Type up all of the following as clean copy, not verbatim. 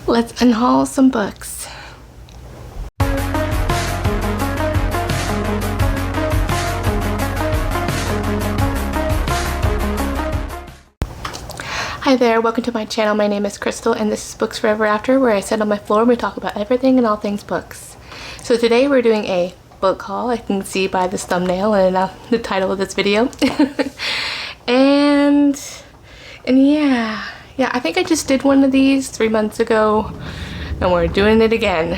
Let's unhaul some books. Hi there, welcome to my channel. My name is Crystal and this is Books Forever After, where I sit on my floor and we talk about everything and all things books. So today we're doing a book haul. I can see by this thumbnail and the title of this video. and yeah, I think I just did one of these 3 months ago and we're doing it again.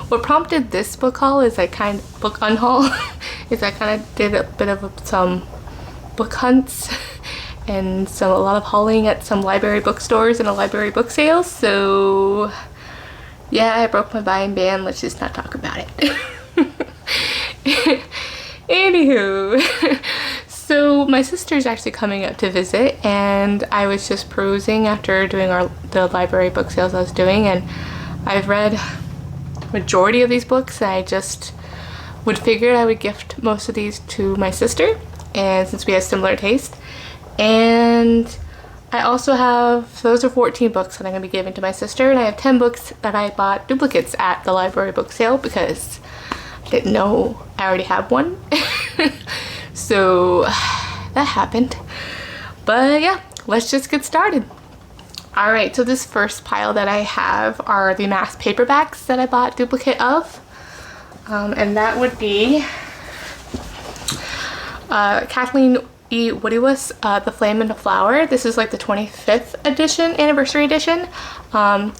What prompted this book haul is book unhaul is I kind of did a bit of some book hunts and a lot of hauling at some library bookstores and a library book sale. So yeah, I broke my buying ban. Let's just not talk about it. Anywho, so my sister's actually coming up to visit and I was just perusing after doing the library book sales I was doing, and I've read majority of these books and I just figured I would gift most of these to my sister, and since we have similar taste. And I also have, those are 14 books that I'm going to be giving to my sister, and I have 10 books that I bought duplicates at the library book sale because I didn't know I already have one. So that happened. But yeah, let's just get started. Alright, so this first pile that I have are the mass paperbacks that I bought duplicate of. And that would be Kathleen E. Woodiwas, The Flame and the Flower. This is like the 25th edition, anniversary edition. And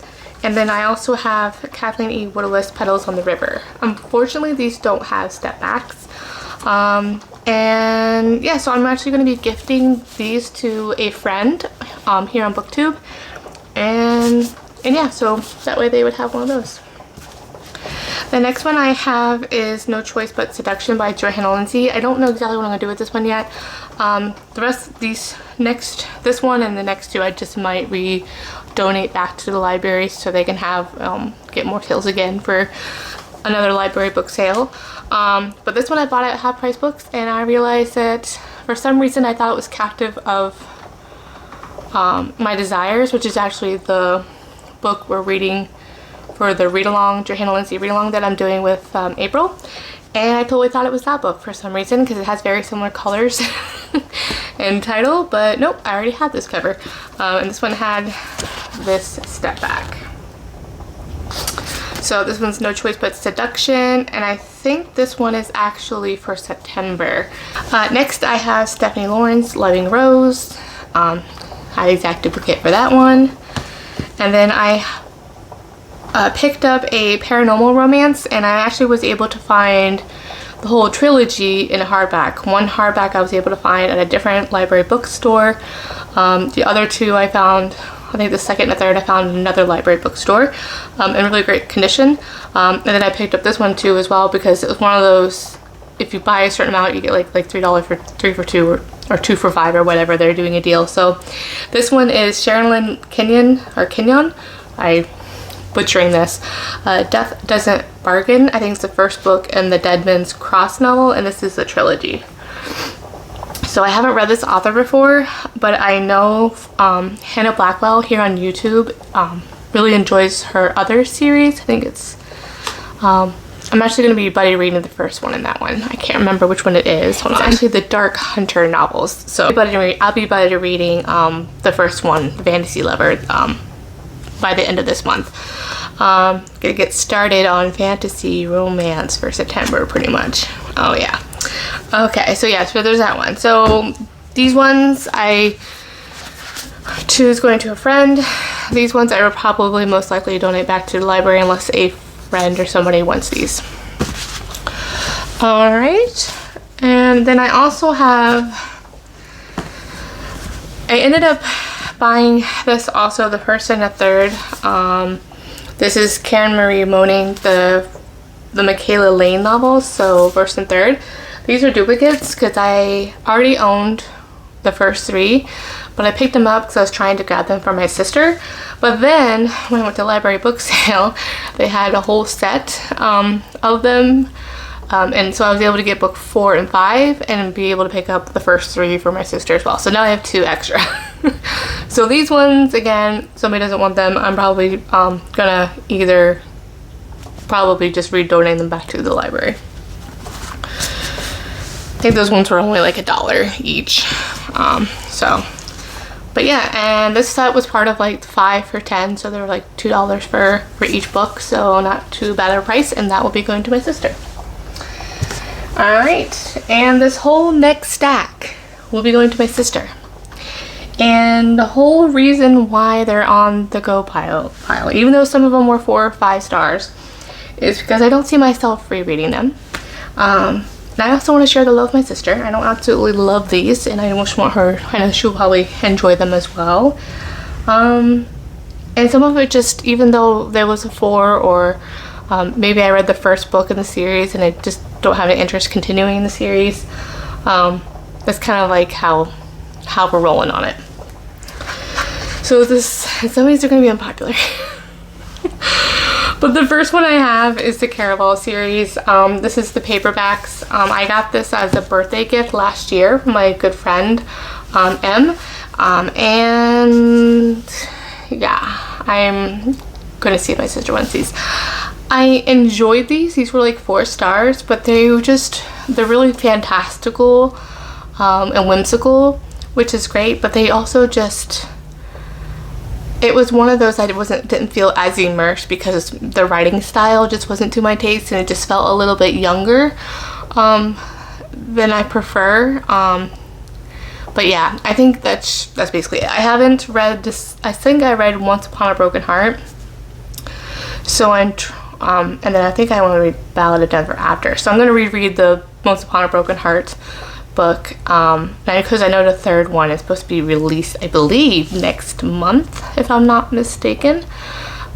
then I also have Kathleen E. Woodiwas, Petals on the River. Unfortunately, these don't have step backs. And yeah, so I'm actually going to be gifting these to a friend here on BookTube. And yeah, so that way they would have one of those. The next one I have is No Choice But Seduction by Johanna Lindsey. I don't know exactly what I'm going to do with this one yet. The rest of this one and the next two I just might donate back to the library so they can have get more sales again for another library book sale. But this one I bought at Half Price Books, and I realized that for some reason I thought it was captive of My Desires, which is actually the book we're reading for the read-along, Johanna Lindsey read-along that I'm doing with April. And I totally thought it was that book for some reason because it has very similar colors and title, but nope, I already had this cover. And this one had this step back. So this one's No Choice But Seduction, and I think this one is actually for September. Next I have Stephanie Lawrence, Loving Rose. Had the exact duplicate for that one. And then I picked up a paranormal romance, and I actually was able to find the whole trilogy in a hardback. One hardback I was able to find at a different library bookstore. The other two I found, I think the second and the third I found in another library bookstore in really great condition. And then I picked up this one too as well because it was one of those, if you buy a certain amount you get like $3 for 3 for 2 or 2 for 5 or whatever, they're doing a deal. So this one is Sharon Lynn Kenyon. I butchering this. Death Doesn't Bargain. I think it's the first book in the Deadman's Cross novel, and this is the trilogy. So I haven't read this author before, but I know Hannah Blackwell here on YouTube really enjoys her other series. I think it's I'm actually going to be buddy reading the first one in that one. I can't remember which one it is. Hold on. It's actually the Dark Hunter novels. So I'll be buddy reading the first one, Fantasy Lover, by the end of this month. Gonna get started on fantasy romance for September pretty much. Oh yeah. Okay, so yeah, so there's that one. So these ones I choose going to a friend. These ones I will probably most likely donate back to the library unless a friend or somebody wants these. Alright, and then I also I ended up buying this also, the first and the third. This is Karen Marie Moning, the Michaela Lane novels, so first and third. These are duplicates because I already owned the first 3, but I picked them up because I was trying to grab them for my sister. But then when I went to library book sale, they had a whole set of them. And so I was able to get book 4 and 5 and be able to pick up the first 3 for my sister as well. So now I have 2 extra. So these ones, again, somebody doesn't want them, I'm probably gonna either probably just redonate them back to the library. I think those ones were only like $1 each. But yeah, and this set was part of like 5 for $10, so they were like $2 for each book, so not too bad of a price, and that will be going to my sister. Alright, and this whole next stack will be going to my sister. And the whole reason why they're on the go pile, even though some of them were 4 or 5 stars, is because I don't see myself rereading them. And I also want to share the love with my sister. I don't absolutely love these, and I just want her, I know she'll probably enjoy them as well. And some of it just, even though there was a 4, or maybe I read the first book in the series and I just don't have an interest continuing the series, that's kind of like how we're rolling on it. So some of these are going to be unpopular. But the first one I have is the Caraval series. This is the paperbacks. I got this as a birthday gift last year from my good friend, M. And yeah, I'm gonna see if my sister wants these. I enjoyed these. These were like 4 stars, but they're really fantastical and whimsical, which is great, but they also just, it was one of those I didn't feel as immersed because the writing style just wasn't to my taste, and it just felt a little bit younger than I prefer. But yeah, I think that's basically it. I haven't read this. I think I read Once Upon a Broken Heart. So and then I think I want to read Ballad of Denver after. So I'm going to reread the Once Upon a Broken Heart book, because I know the 3rd one is supposed to be released, I believe, next month, if I'm not mistaken.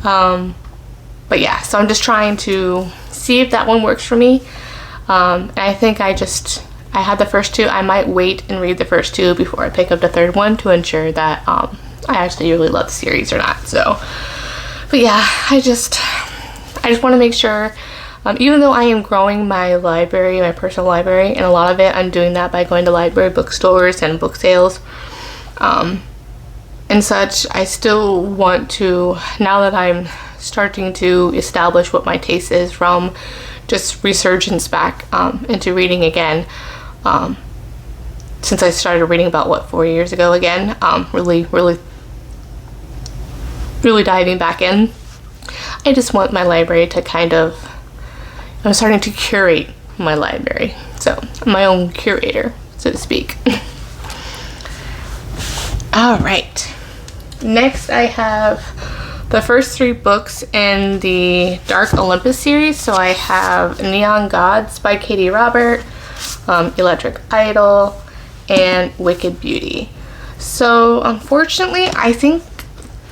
But yeah, so I'm just trying to see if that one works for me. And I think I had the first 2. I might wait and read the first 2 before I pick up the 3rd one to ensure that I actually really love the series or not. So, but yeah, I just want to make sure. Even though I am growing my library, my personal library, and a lot of it I'm doing that by going to library bookstores and book sales and such, I still want to, now that I'm starting to establish what my taste is from just resurgence back into reading again, since I started reading about 4 years ago again, really diving back in. I just want my library to kind of, I'm starting to curate my library, so I'm my own curator, so to speak. All right, next I have the first 3 books in the Dark Olympus series. So I have Neon Gods by Katie Robert, Electric Idol, and Wicked Beauty. So unfortunately, I think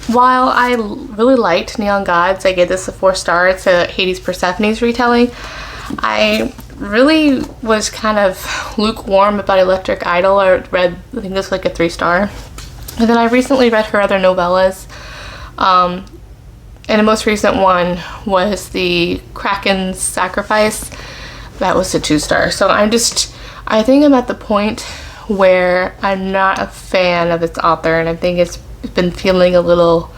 while I really liked Neon Gods, I gave this a 4 stars. It's a Hades Persephone's retelling. I really was kind of lukewarm about Electric Idol. I think this was like a 3 star. And then I recently read her other novellas. And the most recent one was the Kraken's Sacrifice. That was a 2 star. So I think I'm at the point where I'm not a fan of its author, and I think it's been feeling a little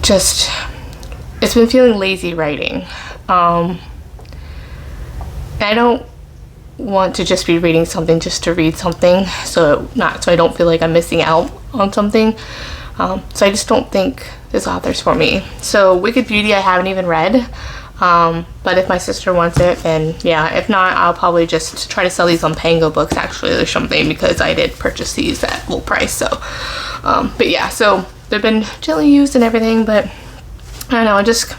it's been feeling lazy writing. And I don't want to just be reading something just to read something, so I don't feel like I'm missing out on something. So I just don't think this author's for me. So Wicked Beauty I haven't even read, but if my sister wants it, then yeah. If not, I'll probably just try to sell these on Pango Books actually or something, because I did purchase these at full price. So but yeah, so they've been gently used and everything, but I don't know, I'm just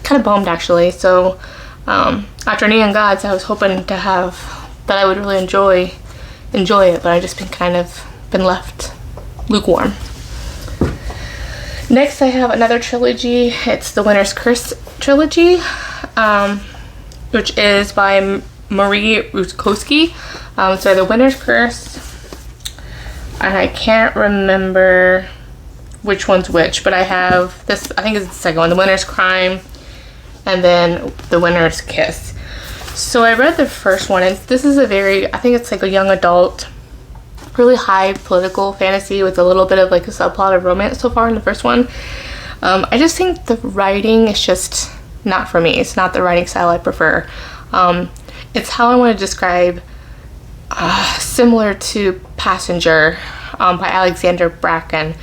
kind of bummed actually. So after Neon Gods, I was hoping to have that I would really enjoy it, but I just been left lukewarm. Next I have another trilogy. It's the Winter's Curse trilogy, which is by Marie Rutkowski. So the Winter's Curse, and I can't remember which one's which, but I have this, I think it's the second one, The Winter's Crime, and then The Winter's Kiss. So I read the first one, and this is I think it's like a young adult really high political fantasy with a little bit of like a subplot of romance so far in the first one. I just think the writing is just not for me. It's not the writing style I prefer. It's how I want to describe, similar to Passenger by Alexander Bracken.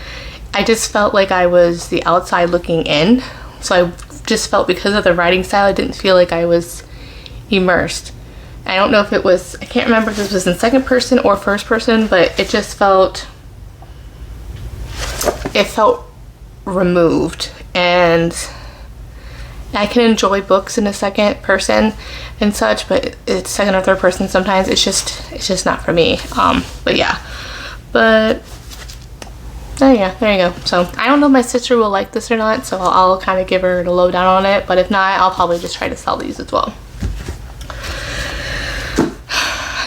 I just felt like I was the outside looking in. So I just felt because of the writing style, I didn't feel like I was immersed. I don't know if it was, I can't remember if this was in second person or first person, but it just felt, it felt removed. And I can enjoy books in a second person and such, but it's second or third person sometimes. It's just not for me. But yeah, but there you go. So I don't know if my sister will like this or not, so I'll kind of give her the lowdown on it, but if not, I'll probably just try to sell these as well.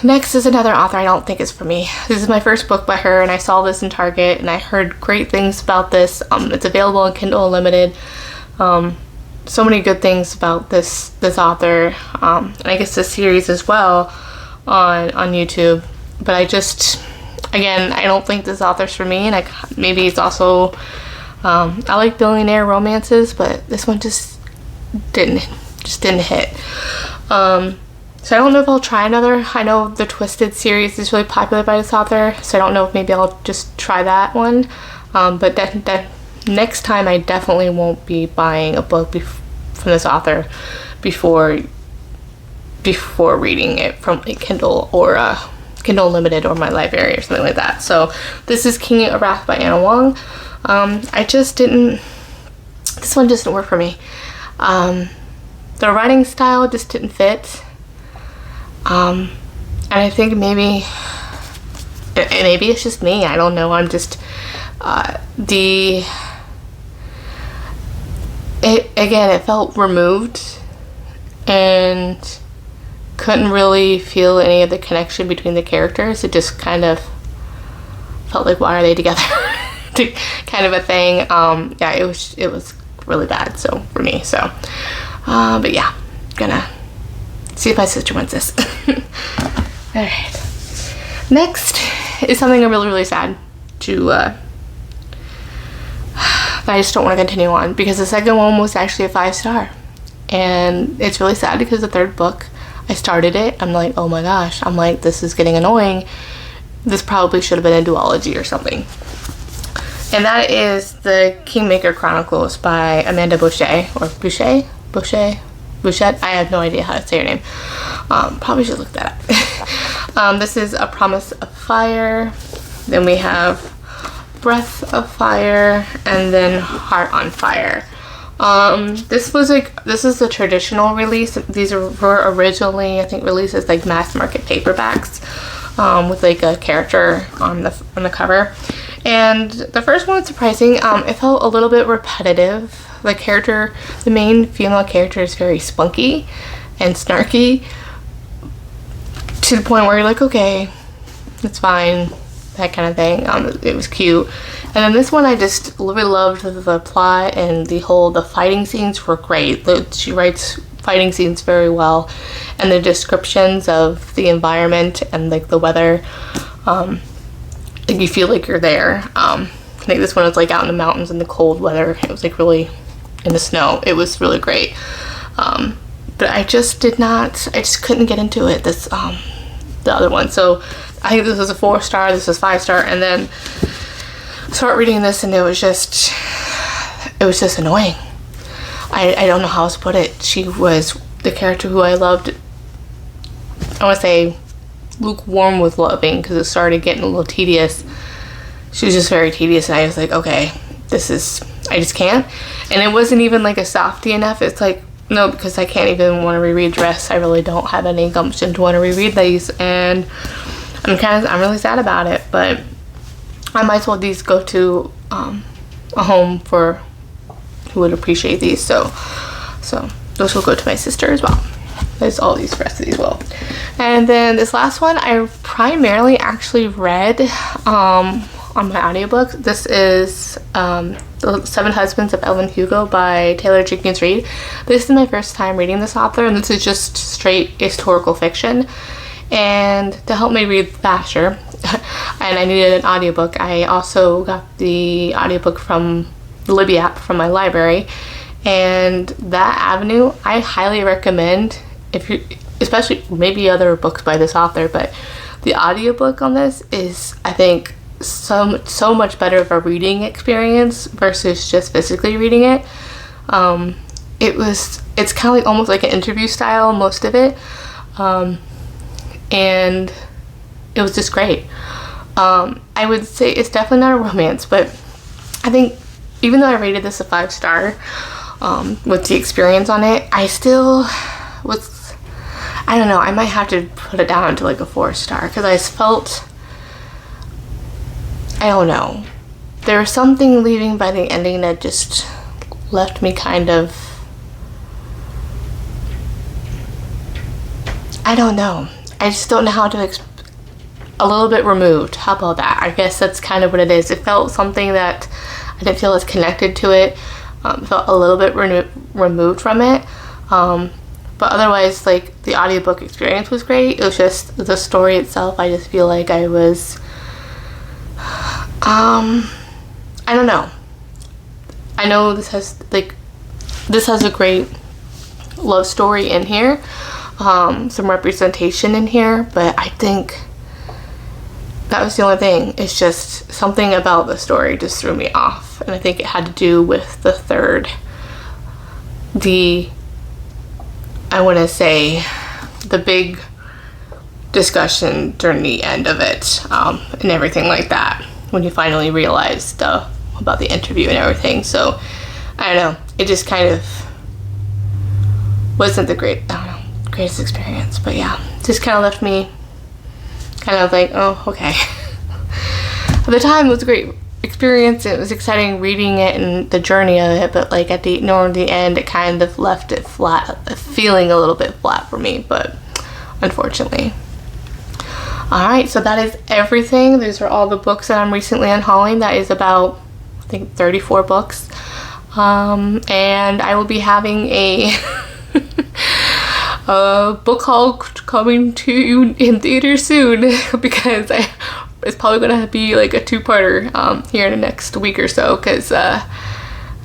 Next is another author I don't think is for me. This is my first book by her, and I saw this in Target, and I heard great things about this. It's available on Kindle Unlimited. So many good things about this author, and I guess this series as well on YouTube. But I just, again, I don't think this author's for me, and maybe it's also, I like billionaire romances, but this one just didn't hit. So I don't know if I'll try another. I know the Twisted series is really popular by this author, so I don't know if maybe I'll just try that one. But next time I definitely won't be buying a book from this author before reading it from like Kindle or Kindle Unlimited or my library or something like that. So this is King of Wrath by Anna Wong. This one just didn't work for me. The writing style just didn't fit. And I think maybe it's just me. I don't know. I'm just, it felt removed and couldn't really feel any of the connection between the characters. It just kind of felt like, why are they together? Kind of a thing. Yeah, it was really bad. So for me, but yeah, gonna see if my sister wants this. Alright. Next is something I'm really sad to, that I just don't want to continue on, because the second one was actually a 5-star. And it's really sad because the third book, I started it, I'm like, oh my gosh, I'm like, this is getting annoying. This probably should have been a duology or something. And that is the Kingmaker Chronicles by Amanda Bouchet, or Bouchet? I have no idea how to say her name. Probably should look that up. This is A Promise of Fire. Then we have Breath of Fire, and then Heart on Fire. This is the traditional release. These were originally, I think, released as like mass market paperbacks, with like a character on the cover. And the first one was surprising. It felt a little bit repetitive. The main female character is very spunky and snarky to the point where you're like, okay, it's fine, that kind of thing. It was cute. And then this one, I just really loved the plot, and the fighting scenes were great. She writes fighting scenes very well, and the descriptions of the environment and like the weather, like you feel like you're there. I think this one was like out in the mountains in the cold weather. It was like really in the snow. It was really great. But I just couldn't get into it, the other one. So I think this was a 4-star, this was 5-star, and then start reading this, and it was just annoying. I don't know how else to put it. She was the character who I loved. I want to say lukewarm with loving, because it started getting a little tedious. She was just very tedious, and I was like, okay, I just can't. And it wasn't even like a softie enough. It's like, no, because I can't even want to reread the rest. I really don't have any gumption to want to reread these, and I'm really sad about it. But I might as well these go to a home for who would appreciate these. So those will go to my sister as well. There's all these, rest of these will. And then this last one I primarily actually read on my audiobook. This is The 7 Husbands of Evelyn Hugo by Taylor Jenkins Reid. This is my first time reading this author, and this is just straight historical fiction. And to help me read faster, and I needed an audiobook. I also got the audiobook from the Libby app from my library, and that avenue I highly recommend if you, especially maybe other books by this author, but the audiobook on this is, I think, so much better of a reading experience versus just physically reading it. It's kind of like almost like an interview style, most of it, and it was just great. I would say it's definitely not a romance, but I think even though I rated this a 5-star with the experience on it, I still was, I don't know, I might have to put it down to like a 4-star because I felt, I don't know, there was something leaving by the ending that just left me kind of, I don't know, I just don't know how to a little bit removed. How about that? I guess that's kind of what it is. It felt something that I didn't feel as connected to it. Felt a little bit removed from it. But otherwise, like, the audiobook experience was great. It was just the story itself, I just feel like I was, I don't know. I know this has a great love story in here, some representation in here, but I think that was the only thing. It's just something about the story just threw me off, and I think it had to do with the third, I want to say, the big discussion during the end of it, and everything like that, when you finally realized about the interview and everything. So I don't know, it just kind of wasn't the greatest experience, but yeah, just kind of left me kind of like, oh, okay. At the time, it was a great experience. It was exciting reading it and the journey of it, but like at the end, it kind of left it flat, feeling a little bit flat for me, but unfortunately. Alright, so that is everything. Those are all the books that I'm recently unhauling. That is about, I think, 34 books. And I will be having a book haul coming to you in theater soon because it's probably gonna be like a 2-parter here in the next week or so, because I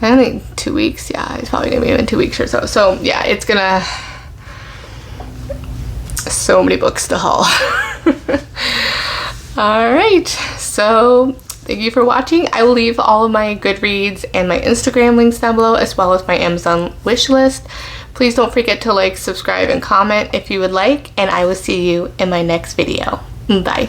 think 2 weeks, yeah, it's probably gonna be in 2 weeks or so. So yeah, it's gonna, so many books to haul. Alright, so thank you for watching. I will leave all of my Goodreads and my Instagram links down below, as well as my Amazon wish list. Please don't forget to like, subscribe, and comment if you would like, and I will see you in my next video. Bye.